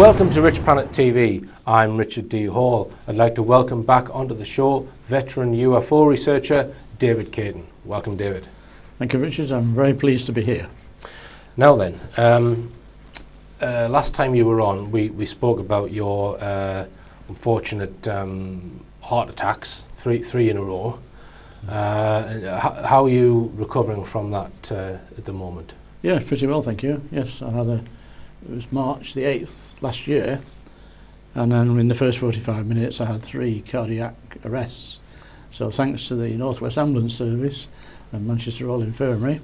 Welcome to Richplanet TV. I'm Richard D. Hall. I'd like to welcome back onto the show veteran UFO researcher David Cayton. Welcome, David. Thank you, Richard. I'm very pleased to be here. Now then, last time you were on, we spoke about your unfortunate heart attacks, three in a row. How are you recovering from that at the moment? Yeah, pretty well, thank you. Yes, it was March the 8th last year, and then in the first 45 minutes I had 3 cardiac arrests. So thanks to the North West Ambulance Service and Manchester Royal Infirmary,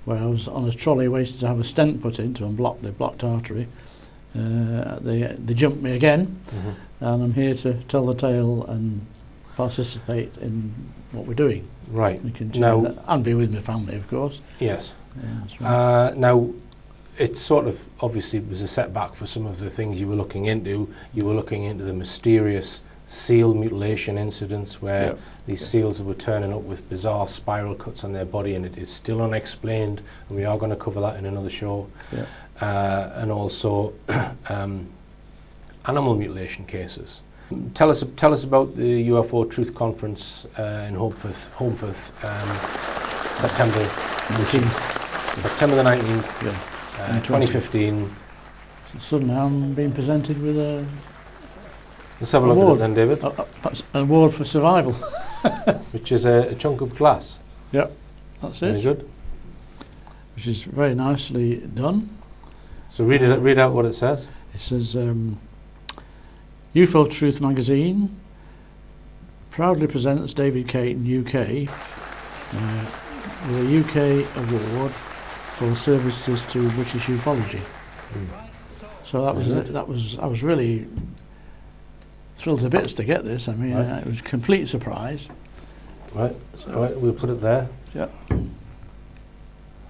where I was on a trolley waiting to have a stent put in to unblock the blocked artery, they jumped me again, and I'm here to tell the tale and participate in what we're doing. Right. We continue that, and be with my family, of course. Yes. Yeah, that's right. Now, it sort of obviously was a setback for some of the things you were looking into. You were looking into the mysterious seal mutilation incidents where these seals were turning up with bizarre spiral cuts on their body, and it is still unexplained, and we are going to cover that in another show. And also animal mutilation cases. Tell us about the UFO Truth Conference in Holmfirth, September 19th. September the 19th. 2015. Suddenly I'm being presented with a Let's have a look award. at it then, David. An award for survival. Which is a chunk of glass. Yep, that's it. Very good. Which is very nicely done. So read out what it says. It says, UFO Truth magazine proudly presents David Cayton, UK, with a UK award for services to British ufology. So I was really thrilled to bits to get this. I mean, it was a complete surprise. Right. So, all right, we'll put it there. Yeah.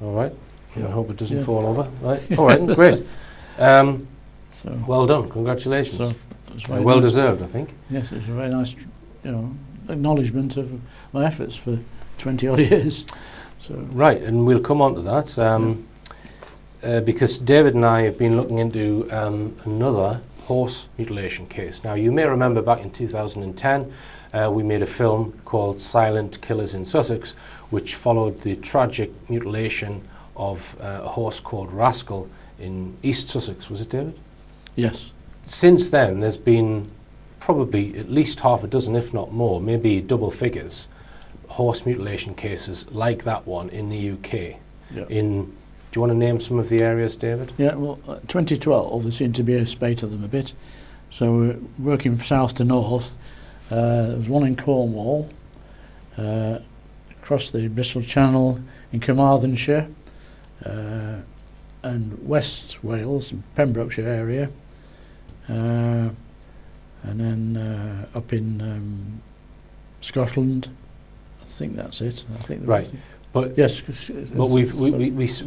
All right. Yeah. I hope it doesn't fall over. Right. All right. Great. Well done. Congratulations. So it was well nice. deserved, I think. Yes, it was a very nice, acknowledgement of my efforts for 20 odd years. So right, and we'll come on to that because David and I have been looking into another horse mutilation case. Now, you may remember back in 2010, we made a film called Silent Killers in Sussex, which followed the tragic mutilation of a horse called Rascal in East Sussex. Was it, David? yes. Since then, there's been probably at least half a dozen, if not more, maybe double figures, horse mutilation cases like that one in the UK. Yeah. Do you want to name some of the areas, David? Yeah, well, 2012, there seemed to be a spate of them a bit. So working from south to north, there was one in Cornwall, across the Bristol Channel in Carmarthenshire, and West Wales, Pembrokeshire area, and then up in Scotland. I think that's it. I think right. But yes, but we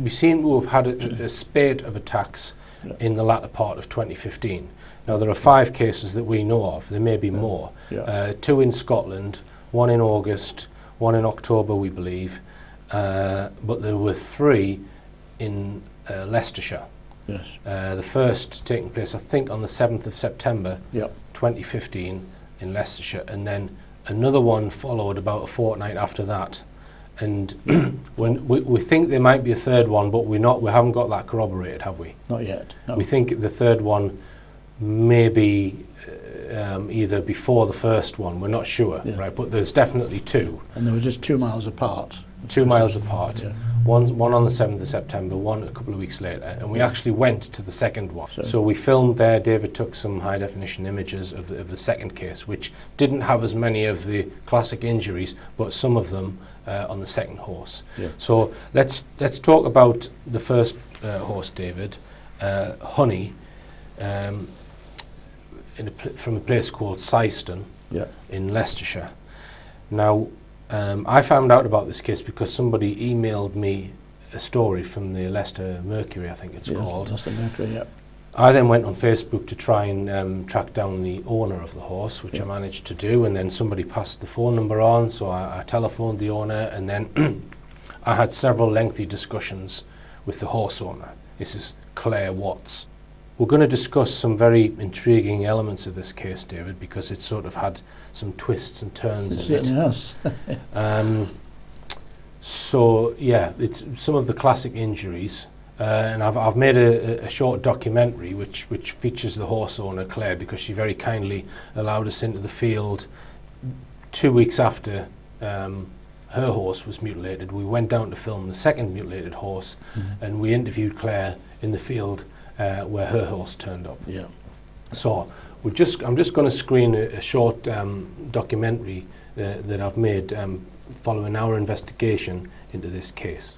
seem to have had a spate of attacks in the latter part of 2015. Now there are 5 cases that we know of. There may be more. 2 in Scotland, 1 in August, 1 in October, we believe, but there were 3 in Leicestershire. Yes. The first taking place, I think, on the 7th of September 2015 in Leicestershire, and then another one followed about a fortnight after that. And when we think there might be a third one, but we haven't got that corroborated, have we? Not yet. No. We think the third one may be either before the first one. We're not sure, right? But there's definitely 2. And they were just 2 miles apart. 2 miles apart. Yeah. One on the 7th of September, one a couple of weeks later, and we actually went to the second one. So we filmed there. David took some high definition images of the second case, which didn't have as many of the classic injuries, but some of them on the second horse. Yeah. So let's talk about the first horse, David, Honey, from a place called Cayton in Leicestershire. Now, I found out about this case because somebody emailed me a story from the Leicester Mercury, I think it's called. Leicester Mercury, yeah. I then went on Facebook to try and track down the owner of the horse, which I managed to do, and then somebody passed the phone number on, so I telephoned the owner, and then I had several lengthy discussions with the horse owner. This is Claire Watts. We're going to discuss some very intriguing elements of this case, David, because it sort of had some twists and turns in it. Yes. So yeah, it's some of the classic injuries, and I've made a short documentary which features the horse owner Claire, because she very kindly allowed us into the field 2 weeks after her horse was mutilated. We went down to film the second mutilated horse, and we interviewed Claire in the field where her horse turned up. Yeah. So I'm just going to screen a short documentary that I've made following our investigation into this case.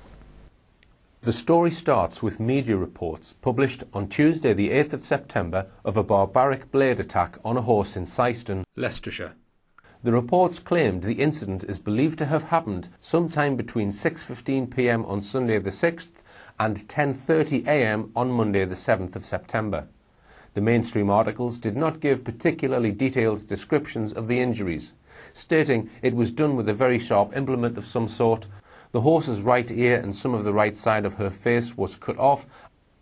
The story starts with media reports published on Tuesday the 8th of September of a barbaric blade attack on a horse in Cayton, Leicestershire. The reports claimed the incident is believed to have happened sometime between 6:15 p.m. on Sunday the 6th and 10:30 a.m. on Monday the 7th of September. The mainstream articles did not give particularly detailed descriptions of the injuries, stating it was done with a very sharp implement of some sort. The horse's right ear and some of the right side of her face was cut off.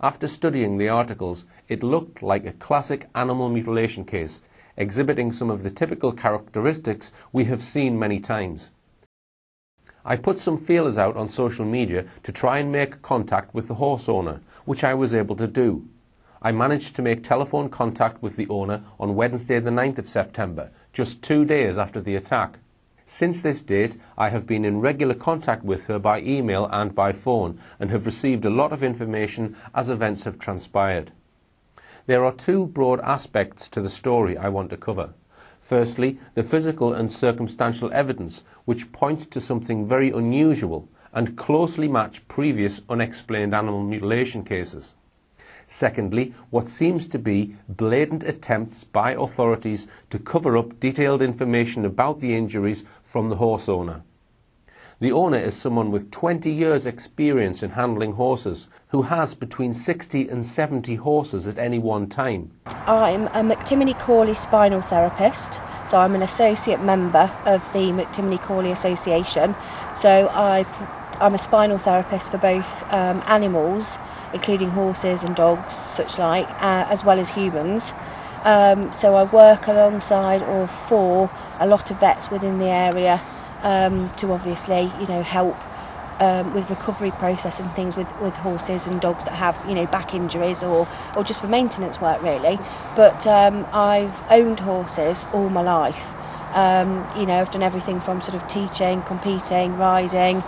After studying the articles, it looked like a classic animal mutilation case, exhibiting some of the typical characteristics we have seen many times. I put some feelers out on social media to try and make contact with the horse owner, which I was able to do. I managed to make telephone contact with the owner on Wednesday the 9th of September, just 2 days after the attack. Since this date, I have been in regular contact with her by email and by phone, and have received a lot of information as events have transpired. There are two broad aspects to the story I want to cover. Firstly, the physical and circumstantial evidence, which point to something very unusual and closely match previous unexplained animal mutilation cases. Secondly, what seems to be blatant attempts by authorities to cover up detailed information about the injuries from the horse owner. The owner is someone with 20 years' experience in handling horses, who has between 60 and 70 horses at any one time. I'm a McTimoney-Corley spinal therapist, so I'm an associate member of the McTimoney-Corley Association. So I'm a spinal therapist for both animals, including horses and dogs, such like, as well as humans. So I work alongside or for a lot of vets within the area to obviously, help with recovery process and things with horses and dogs that have, back injuries or just for maintenance work really. But I've owned horses all my life. I've done everything from sort of teaching, competing, riding,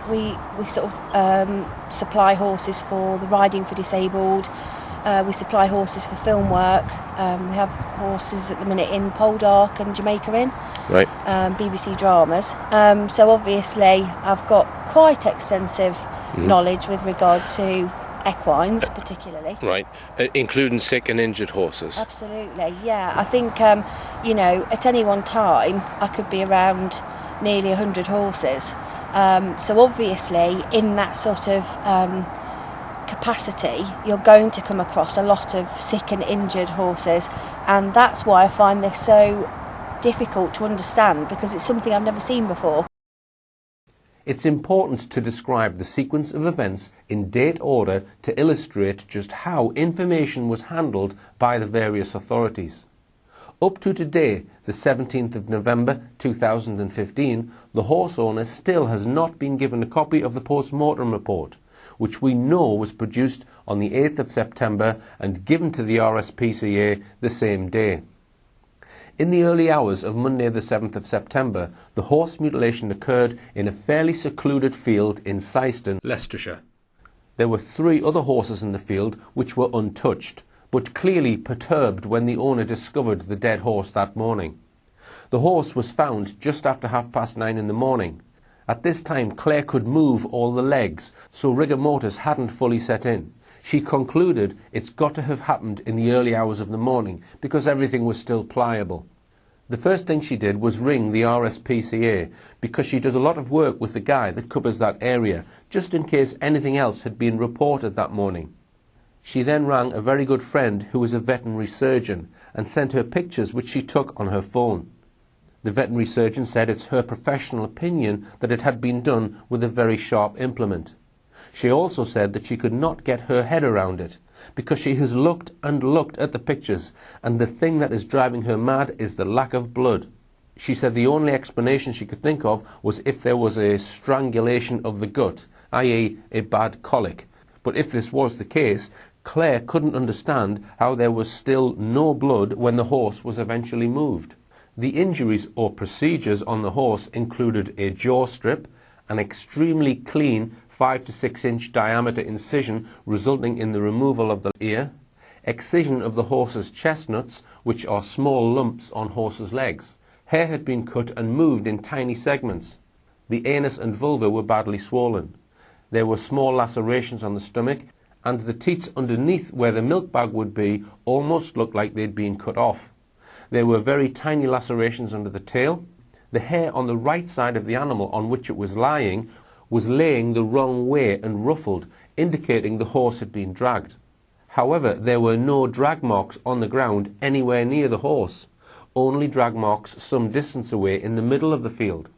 we sort of supply horses for the riding for disabled. We supply horses for film work. We have horses at the minute in Poldark and Jamaica Inn, Right. BBC dramas. So obviously I've got quite extensive knowledge with regard to equines particularly. Right, including sick and injured horses. Absolutely, yeah. I think, at any one time I could be around nearly 100 horses. So obviously in that sort of capacity, you're going to come across a lot of sick and injured horses, and that's why I find this so difficult to understand, because it's something I've never seen before. It's important to describe the sequence of events in date order to illustrate just how information was handled by the various authorities. Up to today, the 17th of November 2015, the horse owner still has not been given a copy of the post-mortem report, which we know was produced on the 8th of September and given to the RSPCA the same day. In the early hours of Monday the 7th of September, the horse mutilation occurred in a fairly secluded field in Cayton, Leicestershire. There were 3 other horses in the field which were untouched, but clearly perturbed when the owner discovered the dead horse that morning. The horse was found just after 9:30 in the morning. At this time, Claire could move all the legs, so rigor mortis hadn't fully set in. She concluded it's got to have happened in the early hours of the morning because everything was still pliable. The first thing she did was ring the RSPCA, because she does a lot of work with the guy that covers that area, just in case anything else had been reported that morning. She then rang a very good friend who was a veterinary surgeon and sent her pictures which she took on her phone. The veterinary surgeon said it's her professional opinion that it had been done with a very sharp implement. She also said that she could not get her head around it, because she has looked and looked at the pictures, and the thing that is driving her mad is the lack of blood. She said the only explanation she could think of was if there was a strangulation of the gut, i.e. a bad colic. But if this was the case, Claire couldn't understand how there was still no blood when the horse was eventually moved. The injuries or procedures on the horse included a jaw strip, an extremely clean 5 to 6 inch diameter incision resulting in the removal of the ear, excision of the horse's chestnuts, which are small lumps on horses' legs. Hair had been cut and moved in tiny segments. The anus and vulva were badly swollen. There were small lacerations on the stomach, and the teats underneath where the milk bag would be almost looked like they'd been cut off. There were very tiny lacerations under the tail. The hair on the right side of the animal on which it was lying was laying the wrong way and ruffled, indicating the horse had been dragged. However, there were no drag marks on the ground anywhere near the horse, only drag marks some distance away in the middle of the field.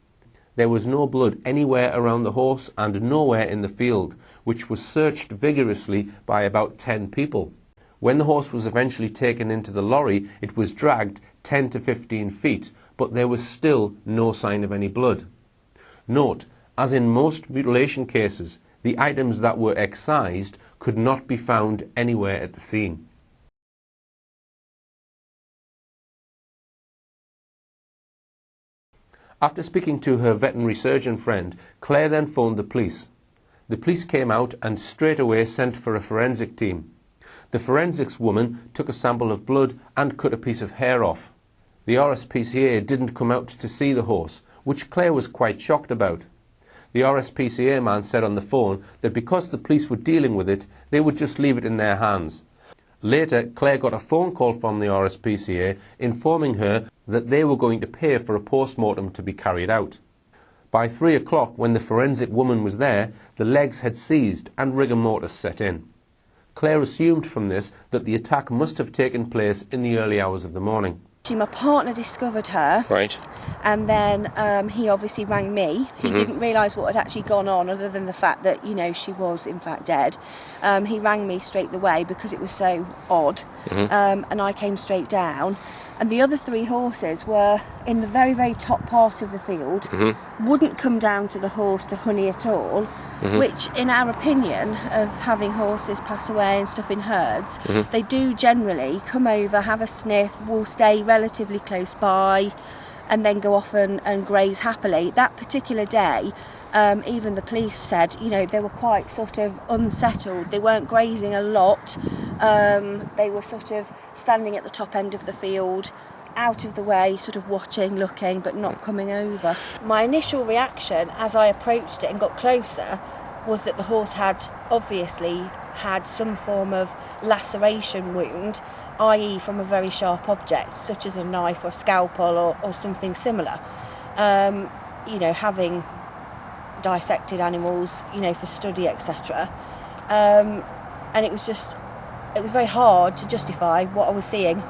There was no blood anywhere around the horse and nowhere in the field, which was searched vigorously by about 10 people. When the horse was eventually taken into the lorry, it was dragged 10 to 15 feet, but there was still no sign of any blood. Note, as in most mutilation cases, the items that were excised could not be found anywhere at the scene. After speaking to her veterinary surgeon friend, Claire then phoned the police. The police came out and straight away sent for a forensic team. The forensics woman took a sample of blood and cut a piece of hair off. The RSPCA didn't come out to see the horse, which Claire was quite shocked about. The RSPCA man said on the phone that because the police were dealing with it, they would just leave it in their hands. Later, Claire got a phone call from the RSPCA informing her that they were going to pay for a post-mortem to be carried out. By 3 o'clock, when the forensic woman was there, the legs had seized and rigor mortis set in. Claire assumed from this that the attack must have taken place in the early hours of the morning. My partner discovered her, Right. and then he obviously rang me. He didn't realise what had actually gone on, other than the fact that, you know, she was in fact dead. He rang me straight away because it was so odd, and I came straight down. And the other 3 horses were in the very, very top part of the field, wouldn't come down to the horse to honey at all, which, in our opinion of having horses pass away and stuff in herds, they do generally come over, have a sniff, will stay relatively close by, and then go off and graze happily. That particular day, even the police said, you know, they were quite sort of unsettled. They weren't grazing a lot. They were sort of standing at the top end of the field, out of the way, sort of watching, looking, but not coming over. My initial reaction as I approached it and got closer was that the horse had obviously had some form of laceration wound, i.e. from a very sharp object, such as a knife or scalpel or something similar. You know, having dissected animals, you know, for study, etc. And it was very hard to justify what I was seeing.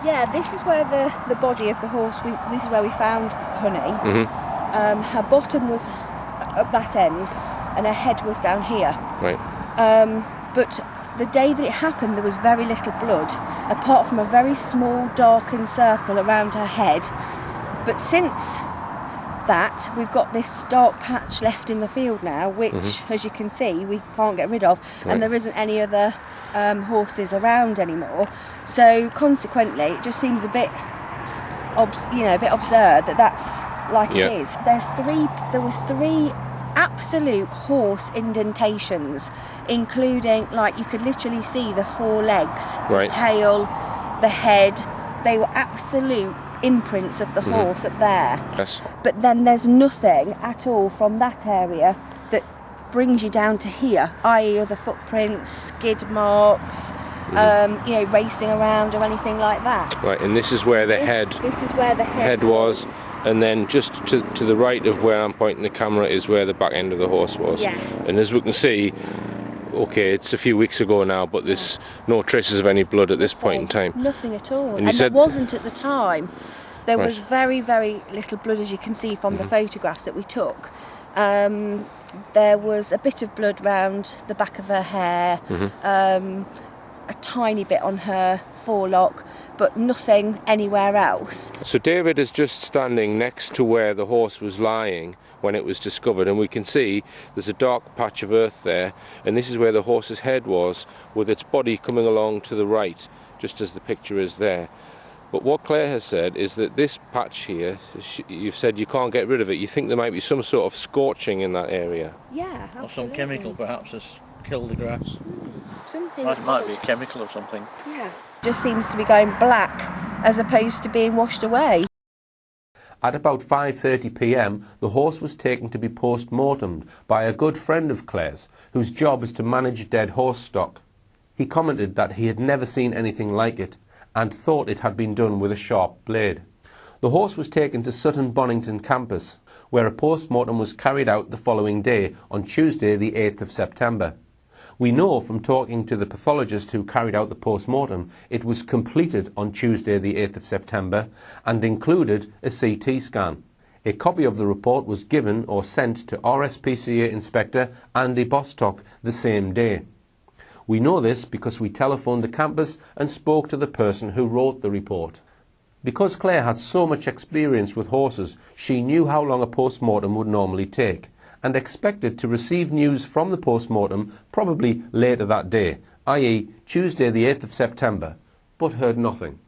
Yeah, this is where the body of the horse, this is where we found Honey. Her bottom was up that end and her head was down here. Right. But the day that it happened, there was very little blood, apart from a very small darkened circle around her head. But since that, we've got this dark patch left in the field now, which, as you can see, we can't get rid of, and there isn't any other horses around anymore. So consequently, it just seems a bit, a bit absurd that that's like it is. There was three absolute horse indentations, including, like, you could literally see the 4 legs, the tail, the head. They were absolute imprints of the horse up there. Yes. But then there's nothing at all from that area that brings you down to here, i.e. other footprints, skid marks, racing around or anything like that. Right, and this is where the This is where the head was. And then just to the right of where I'm pointing the camera is where the back end of the horse was. Yes. And as we can see, okay, it's a few weeks ago now, but there's no traces of any blood at this point in time. Nothing at all. And And there wasn't at the time. There was very, very little blood, as you can see from the photographs that we took. There was a bit of blood round the back of her hair, a tiny bit on her forelock, but nothing anywhere else. So David is just standing next to where the horse was lying when it was discovered, and we can see there's a dark patch of earth there, and this is where the horse's head was, with its body coming along to the right, just as the picture is there. But what Claire has said is that this patch here, you've said you can't get rid of it. You think there might be some sort of scorching in that area. Yeah, absolutely. Or some chemical perhaps has killed the grass. Something. Might be a chemical or something. Yeah. Just seems to be going black as opposed to being washed away. At about 5:30 p.m, the horse was taken to be post-mortemed by a good friend of Claire's, whose job is to manage dead horse stock. He commented that he had never seen anything like it, and thought it had been done with a sharp blade. The horse was taken to Sutton Bonington campus, where a post-mortem was carried out the following day, on Tuesday the 8th of September. We know from talking to the pathologist who carried out the post-mortem, it was completed on Tuesday the 8th of September and included a CT scan. A copy of the report was given or sent to RSPCA Inspector Andy Bostock the same day. We know this because we telephoned the campus and spoke to the person who wrote the report. Because Claire had so much experience with horses, she knew how long a post-mortem would normally take, and expected to receive news from the post-mortem probably later that day, i.e. Tuesday the 8th of September, but heard nothing.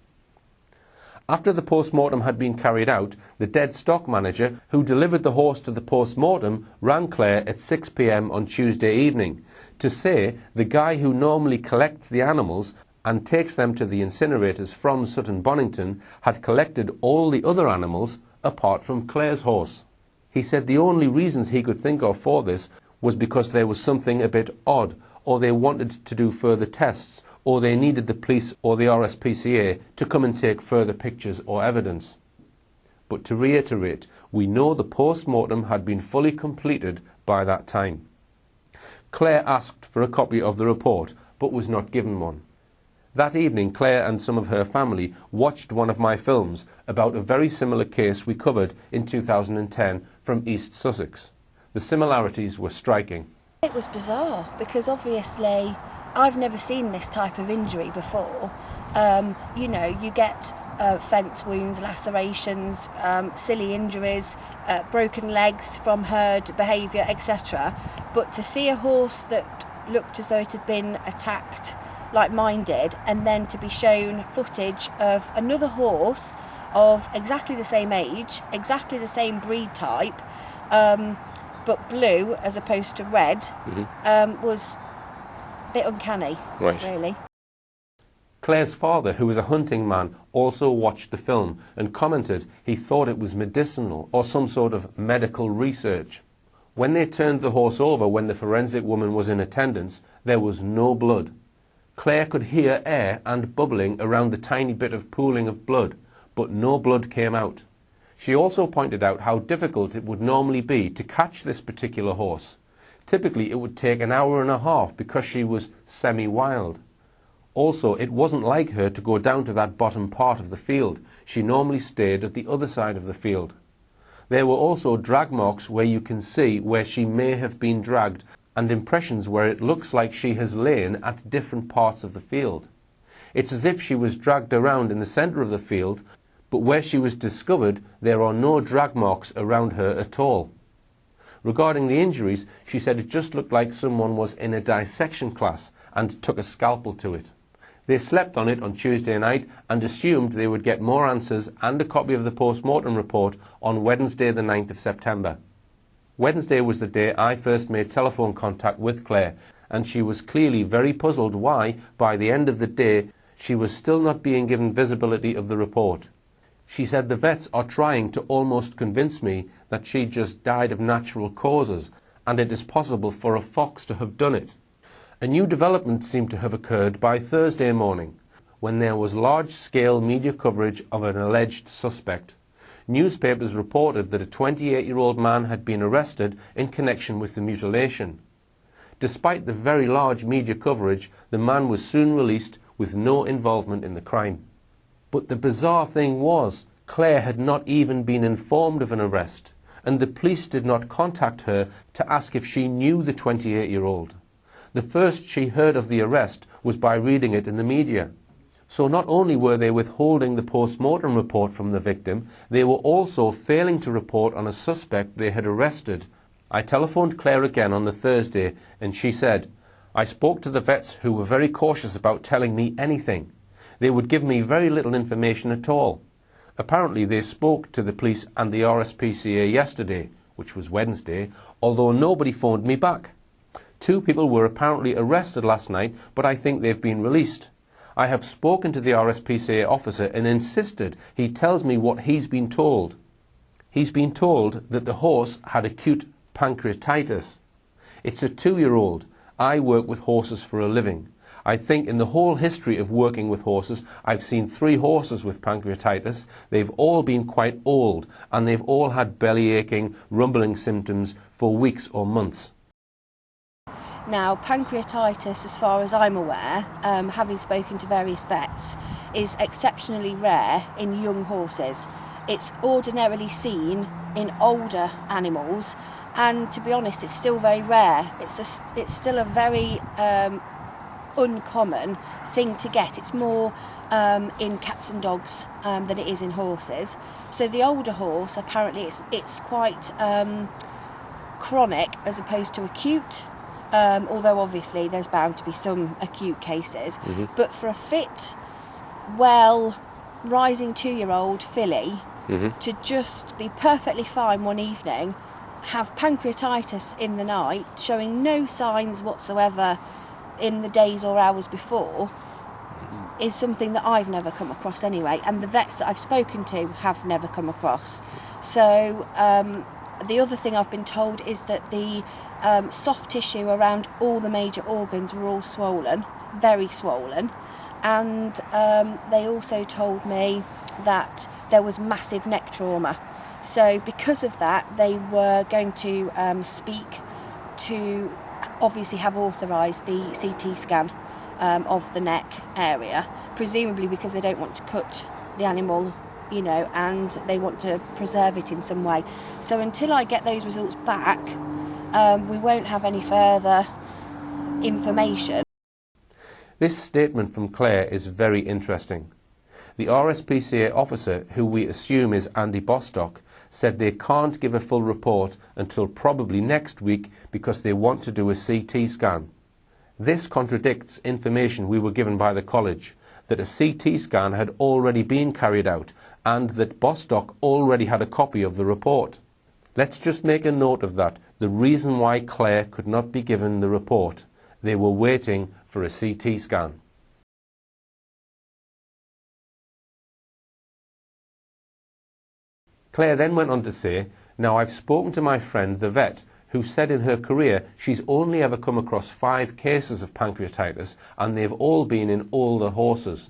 After the post-mortem had been carried out, the dead stock manager who delivered the horse to the post-mortem rang Claire at 6 p.m. on Tuesday evening to say the guy who normally collects the animals and takes them to the incinerators from Sutton Bonington had collected all the other animals apart from Claire's horse. He said the only reasons he could think of for this was because there was something a bit odd, or they wanted to do further tests, or they needed the police or the RSPCA to come and take further pictures or evidence. But to reiterate, we know the post-mortem had been fully completed by that time. Claire asked for a copy of the report, but was not given one. That evening, Claire and some of her family watched one of my films about a very similar case we covered in 2010 from East Sussex. The similarities were striking. It was bizarre because obviously I've never seen this type of injury before. You get fence wounds, lacerations, silly injuries, broken legs from herd behaviour, etc. But to see a horse that looked as though it had been attacked like mine did, and then to be shown footage of another horse of exactly the same age, exactly the same breed type, but blue as opposed to red, was a bit uncanny, really. Claire's father, who was a hunting man, also watched the film and commented he thought it was medicinal or some sort of medical research. When they turned the horse over when the forensic woman was in attendance, there was no blood. Claire could hear air and bubbling around the tiny bit of pooling of blood, but no blood came out. She also pointed out how difficult it would normally be to catch this particular horse. Typically it would take an hour and a half because she was semi-wild. Also, it wasn't like her to go down to that bottom part of the field. She normally stayed at the other side of the field. There were also drag marks where you can see where she may have been dragged, and impressions where it looks like she has lain at different parts of the field. It's as if she was dragged around in the centre of the field, but where she was discovered there are no drag marks around her at all. Regarding the injuries, she said it just looked like someone was in a dissection class and took a scalpel to it. They slept on it on Tuesday night and assumed they would get more answers and a copy of the post-mortem report on Wednesday the 9th of September. Wednesday was the day I first made telephone contact with Claire, and she was clearly very puzzled why, by the end of the day, she was still not being given visibility of the report. She said the vets are trying to almost convince me that she just died of natural causes, and it is possible for a fox to have done it. A new development seemed to have occurred by Thursday morning, when there was large-scale media coverage of an alleged suspect. Newspapers reported that a 28-year-old man had been arrested in connection with the mutilation. Despite the very large media coverage, the man was soon released with no involvement in the crime. But the bizarre thing was, Claire had not even been informed of an arrest, and the police did not contact her to ask if she knew the 28-year-old. The first she heard of the arrest was by reading it in the media. So not only were they withholding the post-mortem report from the victim, they were also failing to report on a suspect they had arrested. I telephoned Claire again on the Thursday, and she said, "I spoke to the vets who were very cautious about telling me anything. They would give me very little information at all. Apparently they spoke to the police and the RSPCA yesterday, which was Wednesday, although nobody phoned me back. 2 people were apparently arrested last night, but I think they've been released. I have spoken to the RSPCA officer and insisted he tells me what he's been told. He's been told that the horse had acute pancreatitis. It's a 2-year-old. I work with horses for a living. I think in the whole history of working with horses, I've seen 3 horses with pancreatitis. They've all been quite old, and they've all had belly aching, rumbling symptoms for weeks or months." Now, pancreatitis, as far as I'm aware, having spoken to various vets, is exceptionally rare in young horses. It's ordinarily seen in older animals, and to be honest, it's still very rare. It's still a very uncommon thing to get. It's more in cats and dogs than it is in horses. So the older horse, apparently, it's quite chronic as opposed to acute. Although obviously there's bound to be some acute cases. But for a fit, well, rising 2-year-old filly to just be perfectly fine one evening, have pancreatitis in the night, showing no signs whatsoever in the days or hours before, is something that I've never come across anyway, and the vets that I've spoken to have never come across. So the other thing I've been told is that the soft tissue around all the major organs were all swollen, very swollen, and they also told me that there was massive neck trauma. So because of that, they were going to speak to obviously have authorised the CT scan of the neck area, presumably because they don't want to cut the animal, you know, and they want to preserve it in some way. So until I get those results back, we won't have any further information. This statement from Claire is very interesting. The RSPCA officer, who we assume is Andy Bostock, said they can't give a full report until probably next week because they want to do a CT scan. This contradicts information we were given by the college, that a CT scan had already been carried out and that Bostock already had a copy of the report. Let's just make a note of that, the reason why Claire could not be given the report. They were waiting for a CT scan. Claire then went on to say, "Now I've spoken to my friend the vet, who said in her career she's only ever come across 5 cases of pancreatitis and they've all been in older horses.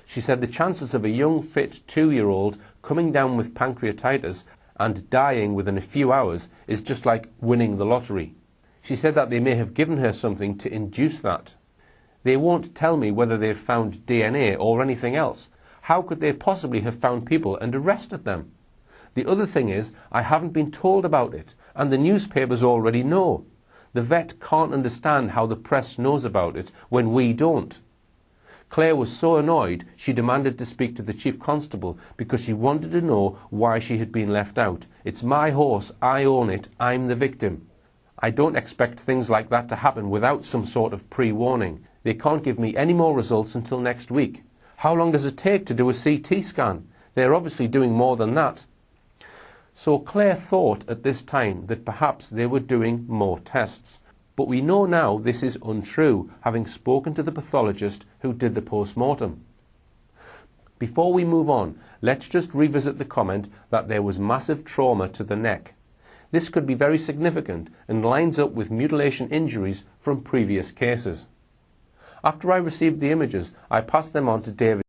She said the chances of a young fit 2-year-old coming down with pancreatitis and dying within a few hours is just like winning the lottery. She said that they may have given her something to induce that. They won't tell me whether they've found DNA or anything else. How could they possibly have found people and arrested them? The other thing is, I haven't been told about it, and the newspapers already know. The vet can't understand how the press knows about it when we don't." Claire was so annoyed she demanded to speak to the Chief Constable because she wanted to know why she had been left out. "It's my horse, I own it, I'm the victim. I don't expect things like that to happen without some sort of pre-warning. They can't give me any more results until next week. How long does it take to do a CT scan? They're obviously doing more than that." So Claire thought at this time that perhaps they were doing more tests. But we know now this is untrue, having spoken to the pathologist who did the post-mortem. Before we move on, let's just revisit the comment that there was massive trauma to the neck. This could be very significant and lines up with mutilation injuries from previous cases. After I received the images, I passed them on to David